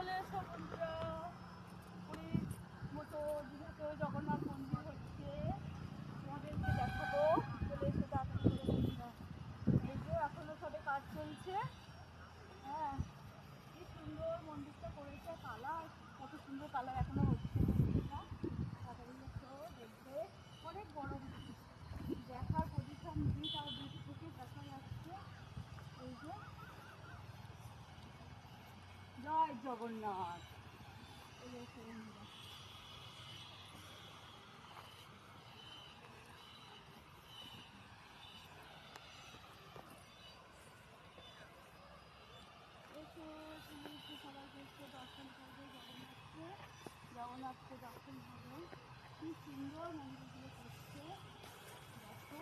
চলে এসো বন্ধুরা, পুরীর মতো দীঘাতেও জগন্নাথ মন্দির হচ্ছে, তোমাদেরকে দেখাবো। চলে এসো তাড়াতাড়ি করে বন্ধুরা। এই যে এখনো সবে কাজ চলছে। হ্যাঁ, কি সুন্দর মন্দিরটা করেছে, কালার কত সুন্দর কালার এখনো হচ্ছে মন্দিরটা। তাড়াতাড়ি এসো, দেখবে অনেক বড় মন্দির, দেখার পজিশন নেই, তাও দূর থেকে দেখা যাচ্ছে। এই যে জয় জগন্নাথ। চলে এসো বন্ধুরা। এসে তুমি একটু সবাইকে একটু দর্শন করবে জগন্নাথকে, জগন্নাথকে দর্শন হবে। কি সুন্দর মন্দিরগুলো করছে, দেখো।